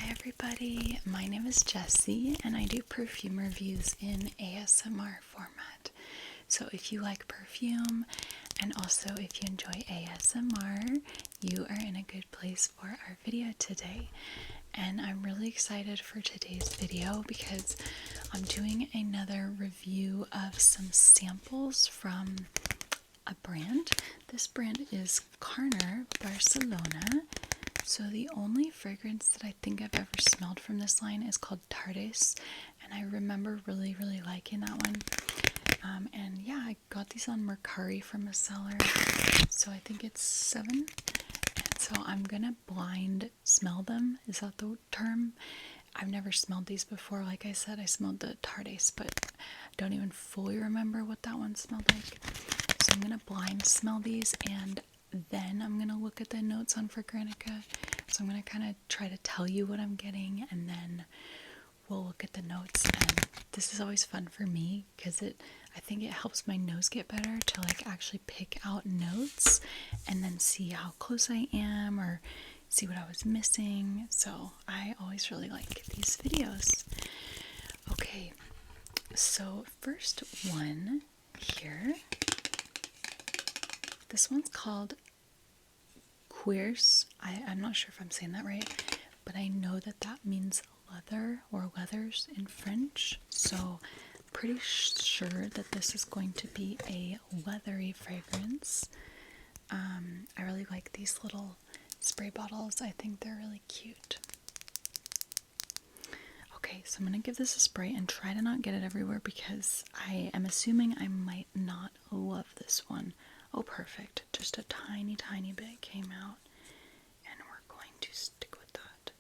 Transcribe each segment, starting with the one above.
everybody, my name is Jessie and I do perfume reviews in ASMR format. So if you like perfume and also if you enjoy ASMR, you are in a good place for our video today. And I'm really excited for today's video because I'm doing another review of some samples from a brand. This brand is Carner, Barcelona. So the only fragrance that I think I've ever smelled from this line is called Tardis, and I remember really liking that one. And yeah, I got these on Mercari from a seller, so I think it's 7. And so I'm gonna blind smell them. Is that the term? I've never smelled these before. Like I said, I smelled the Tardis, but I don't even fully remember what that one smelled like. So I'm gonna blind smell these, and then I'm going to look at the notes on Fragrantica. So I'm going to kind of try to tell you what I'm getting, and then we'll look at the notes. And this is always fun for me because I think it helps my nose get better to like actually pick out notes and then see how close I am or see what I was missing. So I always really like these videos. Okay, so first one here. This one's called quer. I'm not sure if I'm saying that right, but I know that means leather or leathers in French. So pretty sure that this is going to be a leathery fragrance. I really like these little spray bottles. I think they're really cute. Okay, so I'm going to give this a spray and try to not get it everywhere because I am assuming I might not love this one. Oh, perfect. Just a tiny bit came out, and we're going to stick with that.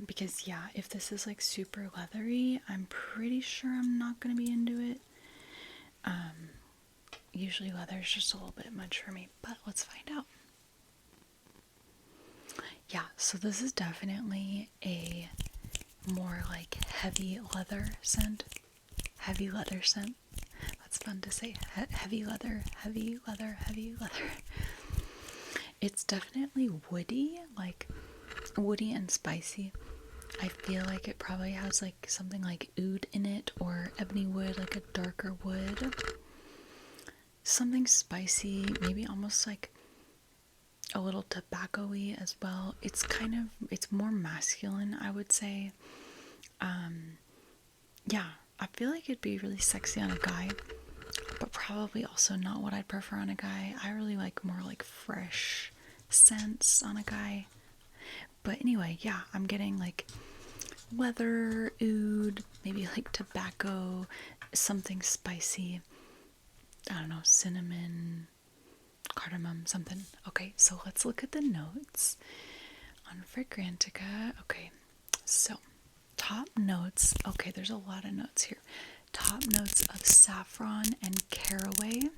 Because, yeah, if this is, like, super leathery, I'm pretty sure I'm not going to be into it. Usually leather is just a little bit much for me, but let's find out. Yeah, so this is definitely a more, like, heavy leather scent. Heavy leather scent. That's fun to say. Heavy leather. It's definitely woody, like woody and spicy. I feel like it probably has like something like oud in it or ebony wood, like a darker wood. Something spicy, maybe almost like a little tobacco-y as well. It's more masculine, I would say. Yeah, I feel like it'd be really sexy on a guy, but probably also not what I'd prefer on a guy. I really like more like fresh scents on a guy. But anyway, yeah, I'm getting like leather, oud, maybe like tobacco, something spicy. I don't know, cinnamon, cardamom, something. Okay, so let's look at the notes on Fragrantica. Okay, so top notes. Okay, there's a lot of notes here. Top notes of saffron and caraway. Am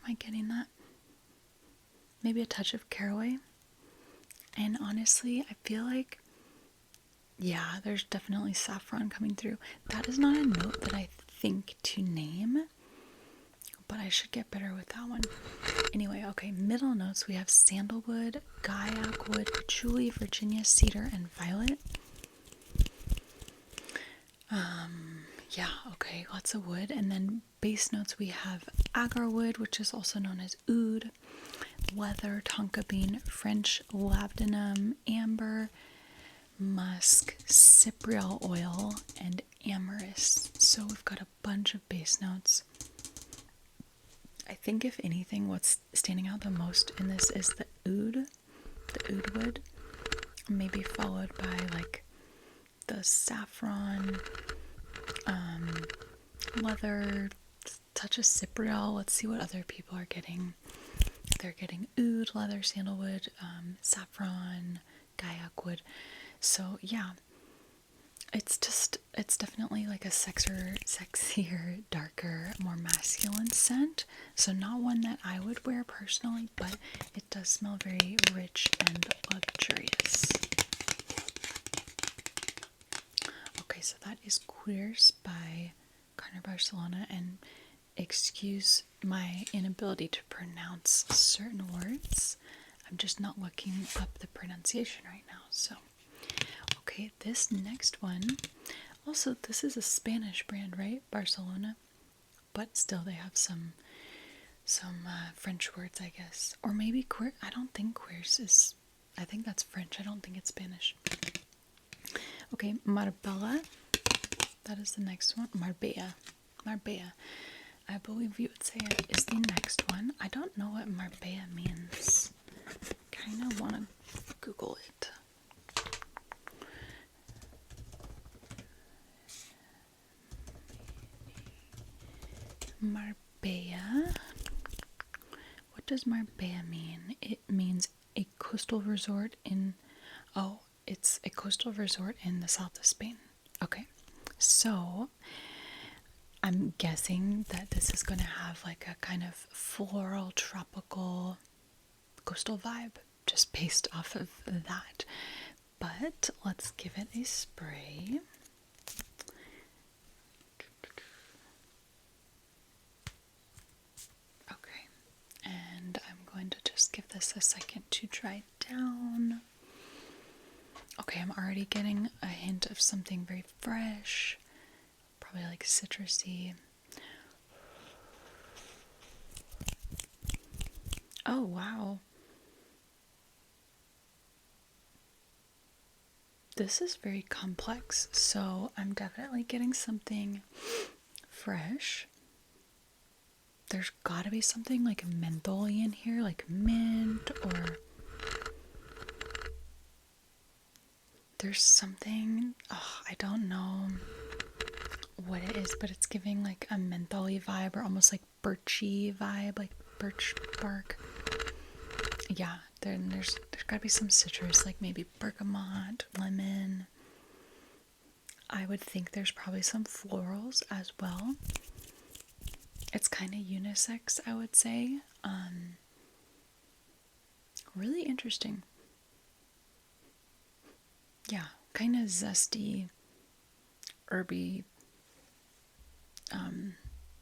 I getting that? Maybe a touch of caraway. And honestly, I feel like, yeah, there's definitely saffron coming through. That is not a note that I think to name, but I should get better with that one. Anyway, okay, middle notes, we have sandalwood, guaiac wood, patchouli, Virginia cedar, and violet. Yeah, okay, lots of wood. And then base notes, we have agar wood, which is also known as oud, leather, tonka bean, French labdanum, amber, musk, cypriol oil, and amyris. So we've got a bunch of base notes. I think if anything, what's standing out the most in this is the oud wood, maybe followed by like the saffron, leather, touch of cypriol. Let's see what other people are getting. They're getting oud, leather, sandalwood, saffron, guaiac wood. So yeah, it's definitely like a sexier, darker, more masculine scent. So not one that I would wear personally, but it does smell very rich and luxurious. Okay, so that is Queers by Carner, Barcelona, and excuse my inability to pronounce certain words. I'm just not looking up the pronunciation right now. So Okay, this next one, also this is a Spanish brand, right? Barcelona, but still they have some French words, I guess, or maybe queer. I don't think queers is. I think that's French. I don't think it's Spanish. Okay, Marbella. That is the next one. Marbella. Marbella. I believe you would say it is the next one. I don't know what Marbella means. Kind of want to Google it. Marbella. What does Marbella mean? It means a coastal resort in. Oh, it's a coastal resort in the south of Spain. Okay, so I'm guessing that this is going to have like a kind of floral, tropical, coastal vibe just based off of that. But let's give it a spray. Okay, and I'm going to just give this a second to dry down. Okay, I'm already getting a hint of something very fresh, probably like citrusy. Oh, wow. This is very complex, so I'm definitely getting something fresh. There's gotta be something like mentholy in here, like mint, or there's something, I don't know what it is, but it's giving like a mentholy vibe, or almost like birchy vibe, like birch bark. Yeah, there's gotta be some citrus, like maybe bergamot, lemon. I would think there's probably some florals as well. It's kind of unisex, I would say. Really interesting. Yeah, kind of zesty, herby,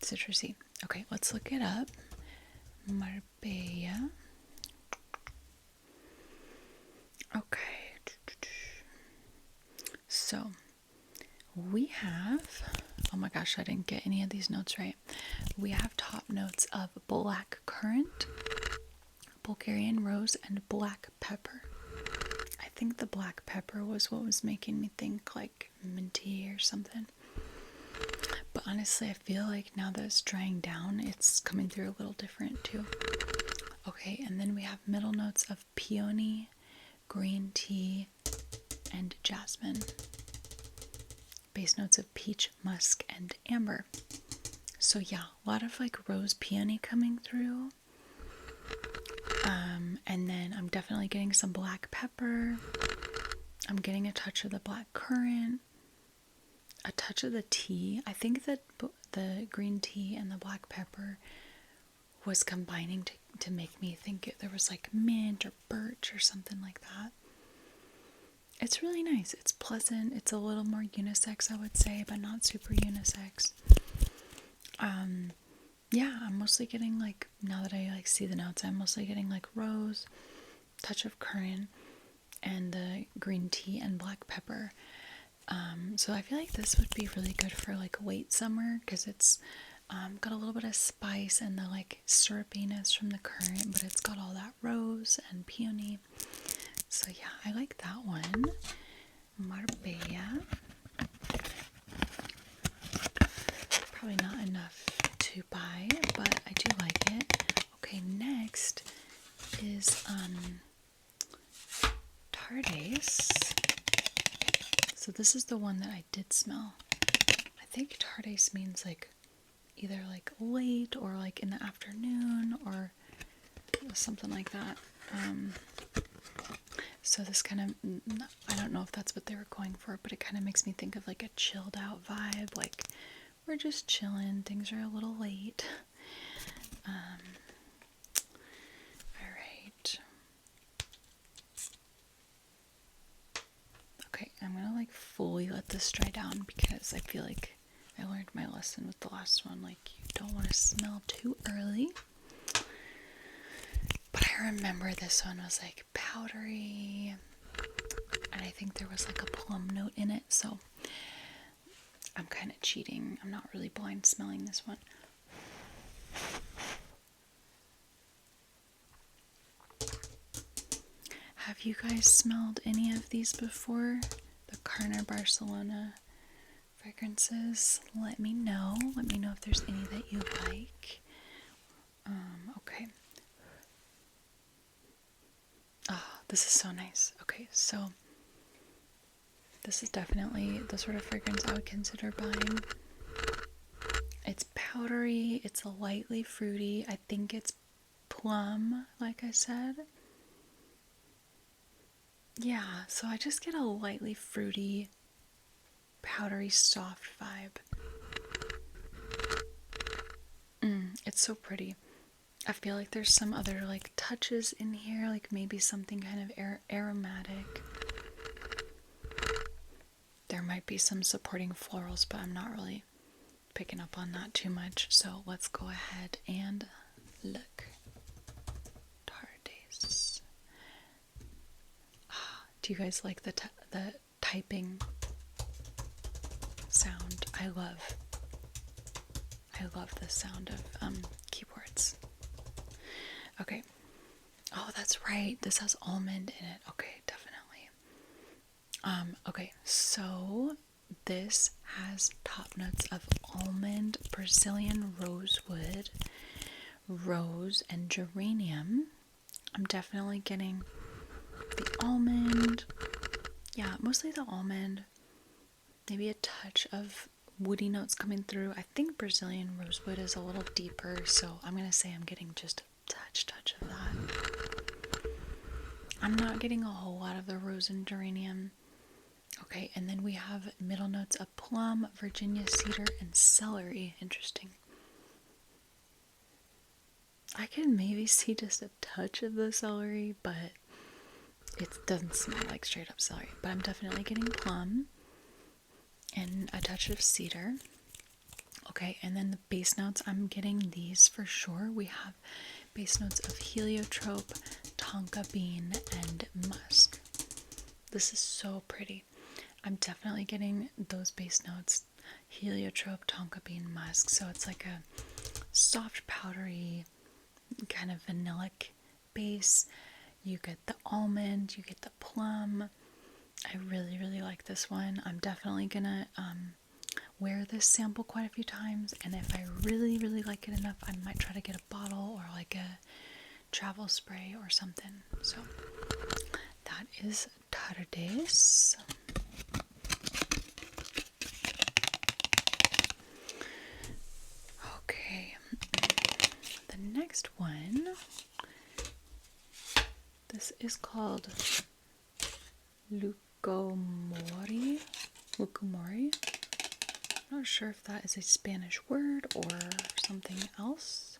citrusy. Okay, let's look it up. Marbella. Okay. So, we have, oh my gosh, I didn't get any of these notes right. We have top notes of black currant, Bulgarian rose, and black pepper. I think the black pepper was what was making me think like minty or something. But honestly, I feel like now that it's drying down, it's coming through a little different too. Okay, and then we have middle notes of peony, green tea, and jasmine. Base notes of peach, musk, and amber. So yeah, a lot of like rose peony coming through. And then I'm definitely getting some black pepper. I'm getting a touch of the black currant, a touch of the tea. I think that the green tea and the black pepper was combining to make me think there was like mint or birch or something like that. It's really nice. It's pleasant. It's a little more unisex, I would say, but not super unisex. Yeah, I'm mostly getting like, now that I like see the notes, I'm mostly getting like rose, touch of currant, and the green tea and black pepper. So I feel like this would be really good for like late summer, because it's got a little bit of spice and the like syrupiness from the currant, but it's got all that rose and peony. So yeah, I like that one. Marbella. Probably not enough to buy, but I do like it. Okay, next is Tardis. So this is the one that I did smell. I think Tardis means like either like late or like in the afternoon or something like that. So this kind of, I don't know if that's what they were going for, but it kind of makes me think of like a chilled out vibe, like we're just chilling, things are a little late. Alright. Okay, I'm gonna like fully let this dry down, because I feel like I learned my lesson with the last one, like you don't want to smell too early. But I remember this one was like powdery, and I think think there was like a plum note in it, so I'm kind of cheating. I'm not really blind smelling this one. Have you guys smelled any of these before? The Carner Barcelona fragrances? Let me know. Let me know if there's any that you like. Okay. Ah, this is so nice. Okay, so this is definitely the sort of fragrance I would consider buying. It's powdery, it's lightly fruity. I think it's plum, like I said. Yeah, so I just get a lightly fruity, powdery, soft vibe. It's so pretty. I feel like there's some other like touches in here, like maybe something kind of aromatic. There might be some supporting florals, but I'm not really picking up on that too much. So let's go ahead and look. Tardis. Do you guys like the typing sound? I love the sound of keyboards. Okay. Oh, that's right. This has almond in it. Okay, definitely. Okay, so this has top notes of almond, Brazilian rosewood, rose, and geranium. I'm definitely getting the almond. Yeah, mostly the almond. Maybe a touch of woody notes coming through. I think Brazilian rosewood is a little deeper, so I'm going to say I'm getting just a touch of that. I'm not getting a whole lot of the rose and geranium. Okay, and then we have middle notes of plum, Virginia cedar, and celery. Interesting. I can maybe see just a touch of the celery, but it doesn't smell like straight up celery. But I'm definitely getting plum and a touch of cedar. Okay, and then the base notes, I'm getting these for sure. We have base notes of heliotrope, tonka bean, and musk. This is so pretty. I'm definitely getting those base notes, heliotrope, tonka bean, musk. So it's like a soft, powdery, kind of vanillic base. You get the almond, you get the plum. I really, really like this one. I'm definitely gonna wear this sample quite a few times, and if I really, really like it enough, I might try to get a bottle or like a travel spray or something. So that is Tardis. Okay, the next one, this is called Lumori. I'm not sure if that is a Spanish word or something else.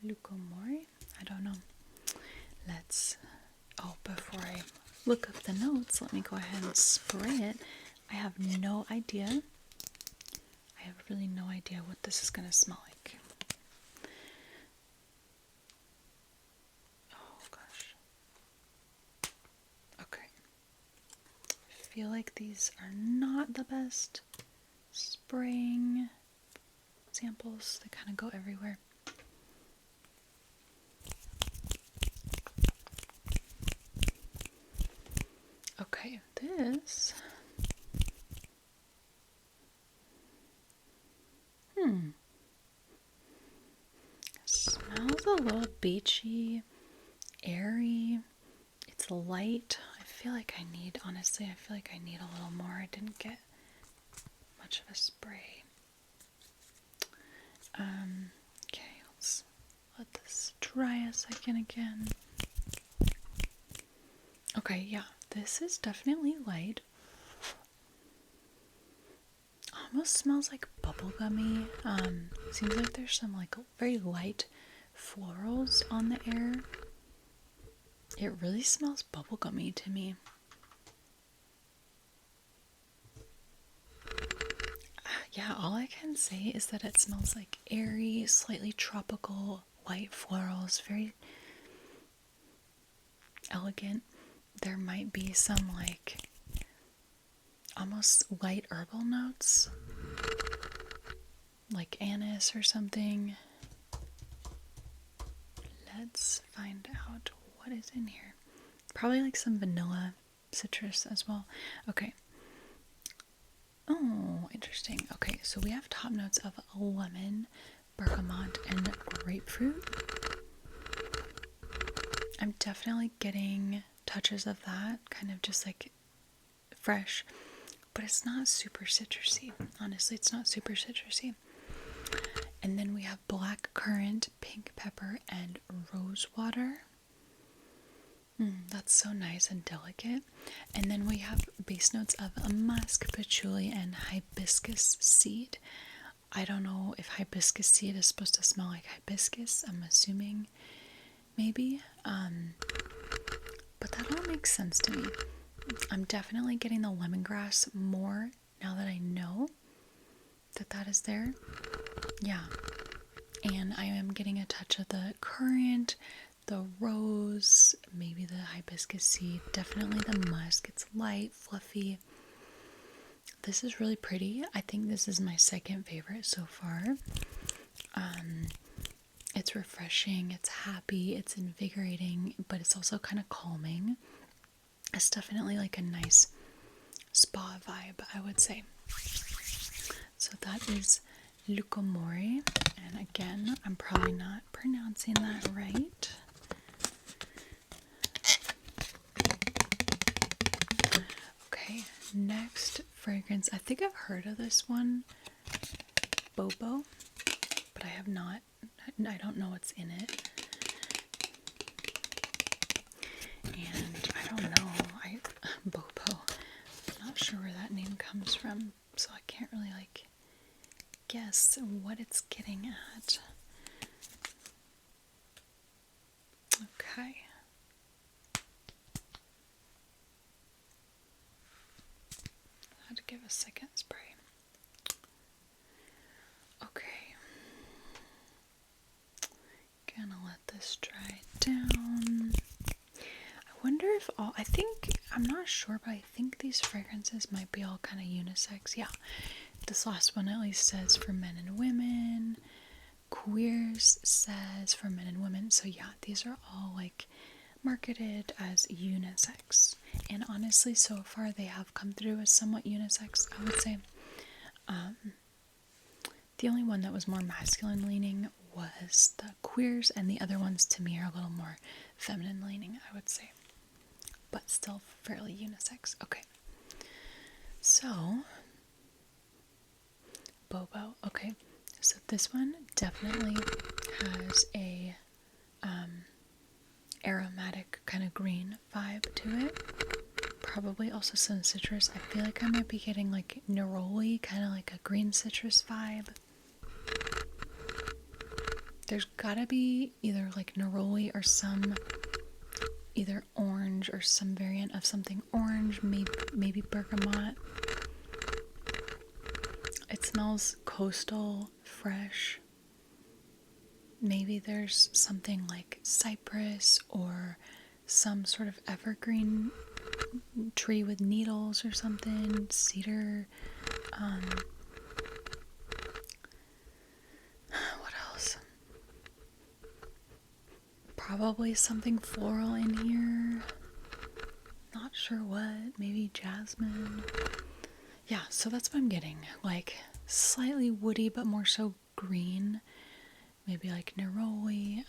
Lumori? I don't know. Before I look up the notes, let me go ahead and spray it. I have no idea. I have really no idea what this is going to smell like. Oh gosh. Okay. I feel like these are not the best spraying samples. They kind of go everywhere. Okay, this smells a little beachy, airy. It's light. I feel like I need a little more. I didn't get much of a spray. Okay, let's let this dry a second again. Okay, yeah, this is definitely light. Almost smells like bubblegummy. Seems like there's some like very light florals on the air. It really smells bubblegummy to me. Yeah, all I can say is that it smells like airy, slightly tropical, light florals, very elegant. There might be some like almost light herbal notes, like anise or something. Let's find out what is in here. Probably like some vanilla citrus as well. Okay. Oh, interesting. Okay, so we have top notes of lemon, bergamot, and grapefruit. I'm definitely getting touches of that, kind of just like fresh, but it's not super citrusy. Honestly, it's not super citrusy. And then we have black currant, pink pepper, and rose water. That's so nice and delicate. And then we have base notes of musk, patchouli, and hibiscus seed. I don't know if hibiscus seed is supposed to smell like hibiscus. I'm assuming maybe. But that all makes sense to me. I'm definitely getting the lemongrass more now that I know that that is there. Yeah. And I am getting a touch of the currant, the rose, maybe the hibiscus seed, definitely the musk. It's light, fluffy. This is really pretty. I think this is my second favorite so far. It's refreshing, it's happy, it's invigorating, but it's also kind of calming. It's definitely like a nice spa vibe, I would say. So that is Lumori, and again, I'm probably not pronouncing that right. Okay, next fragrance. I think I've heard of this one, Bobo, but I have not. I don't know what's in it. And I don't know. Bobo. I'm not sure where that name comes from, so I can't really like guess what it's getting at. Okay. I had to give a second spray. Okay. Gonna let this dry down. I wonder if I think, I'm not sure, but I think these fragrances might be all kind of unisex. Yeah. This last one at least says for men and women. Queers says for men and women. So yeah, these are all like marketed as unisex. And honestly, so far they have come through as somewhat unisex, I would say. The only one that was more masculine leaning was the queers, and the other ones to me are a little more feminine leaning, I would say. But still fairly unisex. Okay. So, Bobo. Okay. So this one definitely has a aromatic kind of green vibe to it. Probably also some citrus. I feel like I might be getting like neroli, kind of like a green citrus vibe. There's gotta be either like neroli or some either orange or some variant of something orange, maybe bergamot. It smells coastal, fresh. Maybe there's something like cypress or some sort of evergreen tree with needles or something, cedar. What else? Probably something floral in here. Not sure what. Maybe jasmine. Yeah, so that's what I'm getting. Like slightly woody, but more so green. Maybe like neroli.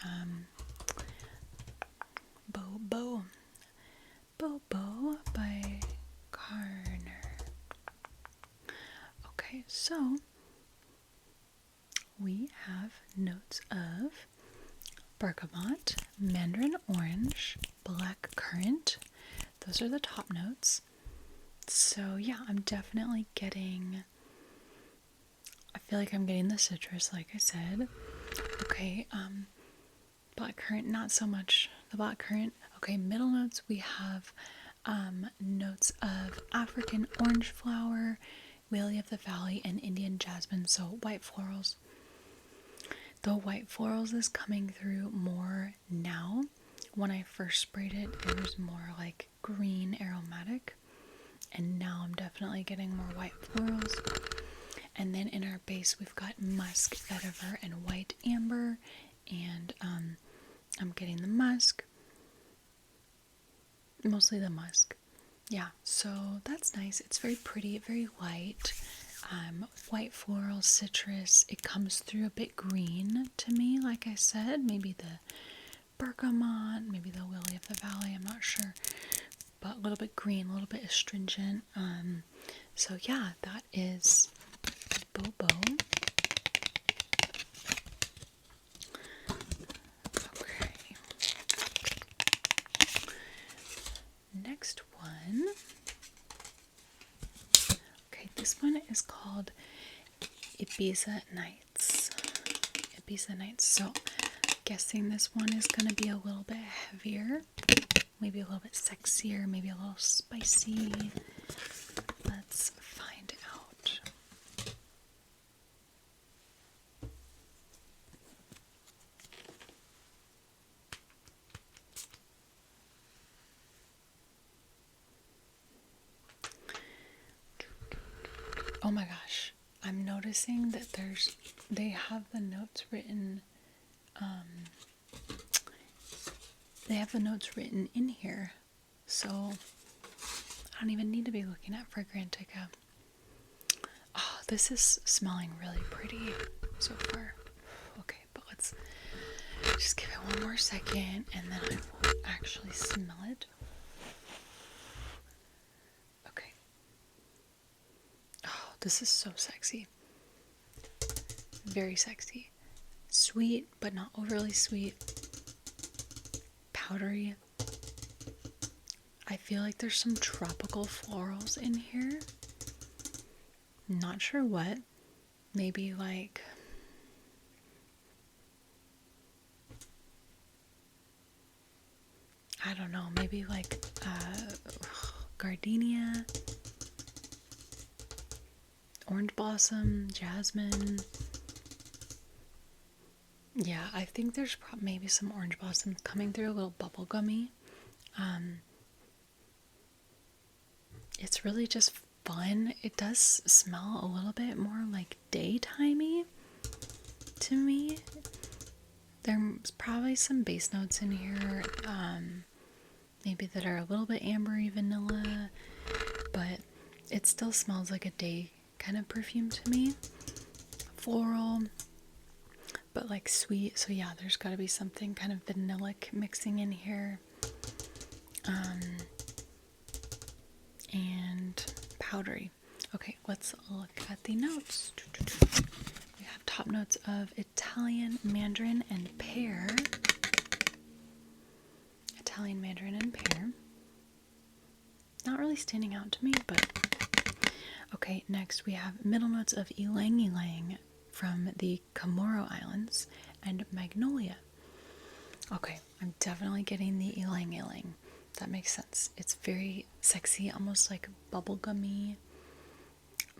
Bobo by Carner. Okay, so we have notes of bergamot, mandarin orange, black currant. Those are the top notes. So yeah, I'm definitely getting, I feel like I'm getting the citrus, like I said. Okay, black currant, not so much the black currant. Okay, middle notes, we have notes of African orange flower, lily of the valley, and Indian jasmine, so white florals. The white florals is coming through more now. When I first sprayed it, it was more like green aromatic. And now I'm definitely getting more white florals. And then in our base, we've got musk, vetiver, and white amber. And I'm getting the musk. Mostly the musk. Yeah, so that's nice. It's very pretty, very light. White floral, citrus. It comes through a bit green to me, like I said. Maybe the bergamot, maybe the lily of the valley, I'm not sure. But a little bit green, a little bit astringent. So yeah, that is Bobo. Okay. Next one. Okay, this one is called Ibiza Nights. Ibiza Nights. So, guessing this one is going to be a little bit heavier. Maybe a little bit sexier. Maybe a little spicy. Let's find out. Oh my gosh. I'm noticing that they have the notes written, they have the notes written in here, so I don't even need to be looking at Fragrantica. Oh, this is smelling really pretty so far. Okay, but let's just give it one more second, and then I will actually smell it. Okay. Oh, this is so sexy. Very sexy. Sweet, but not overly sweet. Powdery. I feel like there's some tropical florals in here. Not sure what. Maybe like I don't know, maybe like gardenia, orange blossom, jasmine. Yeah, I think there's maybe some orange blossom coming through, a little bubblegummy. It's really just fun. It does smell a little bit more like daytimey to me. There's probably some base notes in here, maybe that are a little bit ambery vanilla, but it still smells like a day kind of perfume to me. Floral, but like sweet. So yeah, there's got to be something kind of vanillic mixing in here. And powdery. Okay, let's look at the notes. We have top notes of Italian, mandarin, and pear. Italian, mandarin, and pear. Not really standing out to me, but okay, next we have middle notes of ylang ylang from the Comoro Islands and magnolia. Okay, I'm definitely getting the ylang ylang. That makes sense. It's very sexy, almost like bubblegummy,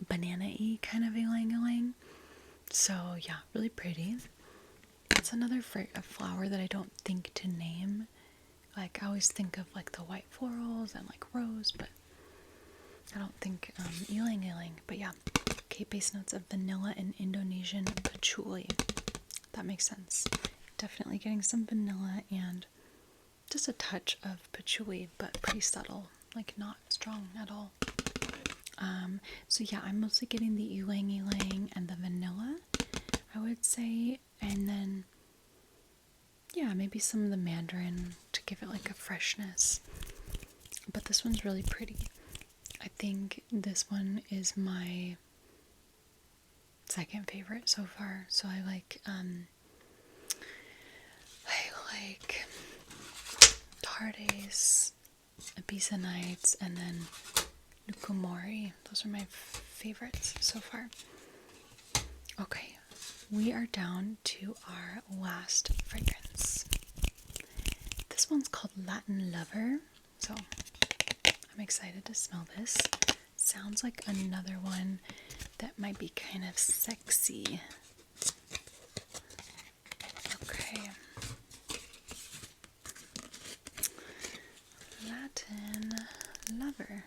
banana-y kind of ylang ylang. So yeah, really pretty. It's another flower that I don't think to name. Like I always think of like the white florals and like rose, but I don't think ylang ylang. But yeah, okay, base notes of vanilla and Indonesian patchouli. That makes sense. Definitely getting some vanilla and just a touch of patchouli, but pretty subtle, like not strong at all. So yeah, I'm mostly getting the ylang ylang and the vanilla, I would say, and then yeah, maybe some of the mandarin to give it like a freshness. But this one's really pretty. I think this one is my second favorite so far. So I like Tardis, Ibiza Nights, and then Lumori. Those are my favorites so far. Okay, we are down to our last fragrance. This one's called Latin Lover, so I'm excited to smell this. Sounds like another one that might be kind of sexy. Okay. Latin Lover.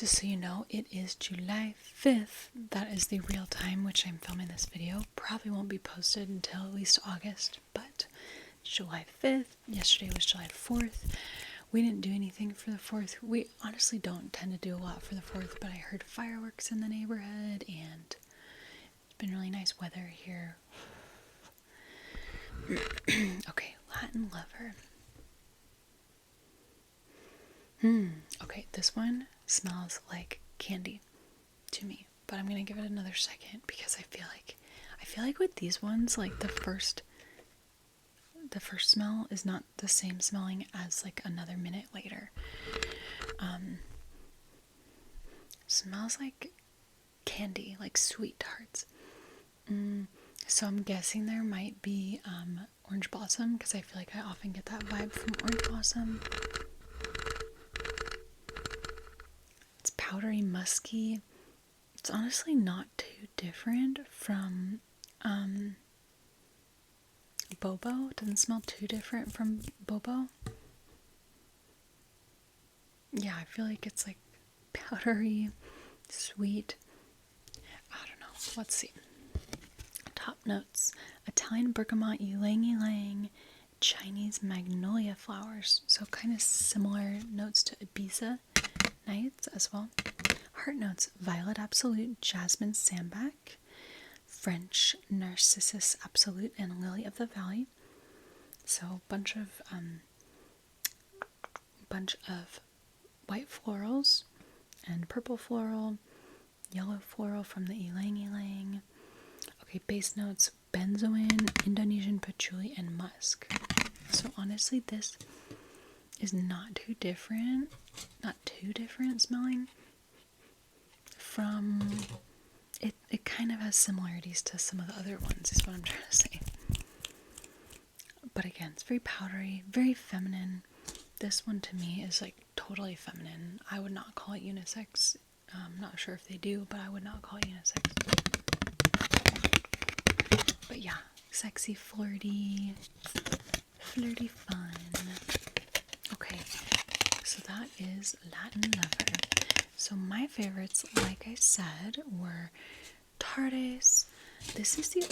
Just so you know, it is July 5th. That is the real time which I'm filming this video. Probably won't be posted until at least August, but July 5th. Yesterday was July 4th. We didn't do anything for the 4th. We honestly don't tend to do a lot for the 4th, but I heard fireworks in the neighborhood, and it's been really nice weather here. Okay, Latin Lover. Okay, this one smells like candy to me, but I'm gonna give it another second because I feel like with these ones, like the first smell is not the same smelling as like another minute later. Smells like candy, like sweet tarts. So I'm guessing there might be orange blossom, because I feel like I often get that vibe from orange blossom. It's powdery, musky. It's honestly not too different from Bobo. It doesn't smell too different from Bobo. Yeah, I feel like it's like powdery, sweet. I don't know. Let's see. Top notes: Italian bergamot, ylang ylang, Chinese magnolia flowers. So kind of similar notes to Ibiza Nights as well. Heart notes: violet absolute, jasmine sambac, French narcissus absolute, and lily of the valley. So bunch of white florals and purple floral, yellow floral from the ylang ylang. Okay, base notes: benzoin, Indonesian patchouli, and musk. So honestly, this is not too different smelling from it. It kind of has similarities to some of the other ones, is what I'm trying to say. But again, it's very powdery, very feminine. This one to me is like totally feminine. I would not call it unisex. I'm not sure if they do, but I would not call it unisex. But yeah, sexy, flirty fun. Okay, so that is Latin Lover. So my favorites, like I said, were Tardis. This is the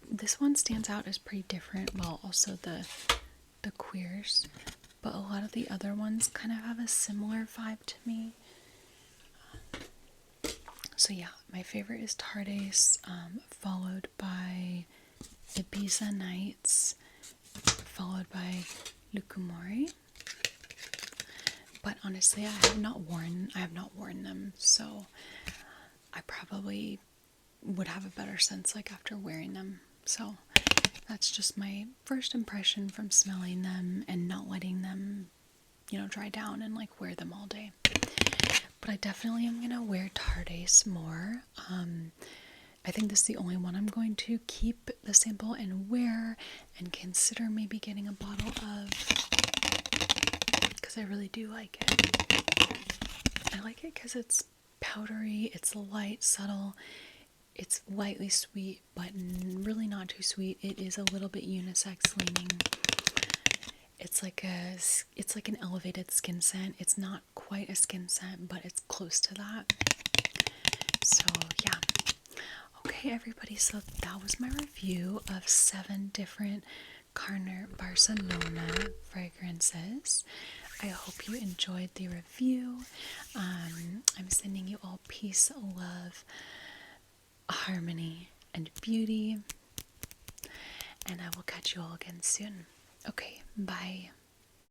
this one stands out as pretty different. Well, also the queers, but a lot of the other ones kind of have a similar vibe to me. So yeah, my favorite is Tardis, followed by Ibiza Nights, followed by Lumori. But honestly, I have not worn them, so I probably would have a better sense like after wearing them. So that's just my first impression from smelling them and not letting them, dry down and like wear them all day. But I definitely am gonna wear Tardis more. I think this is the only one I'm going to keep the sample and wear, and consider maybe getting a bottle of, because I really do like it. I like it because it's powdery, it's light, subtle, it's lightly sweet, but really not too sweet. It is a little bit unisex leaning. It's like an elevated skin scent. It's not quite a skin scent, but it's close to that. So yeah. Okay, everybody, so that was my review of 7 different Carner Barcelona fragrances. I hope you enjoyed the review. I'm sending you all peace, love, harmony, and beauty. And I will catch you all again soon. Okay, bye.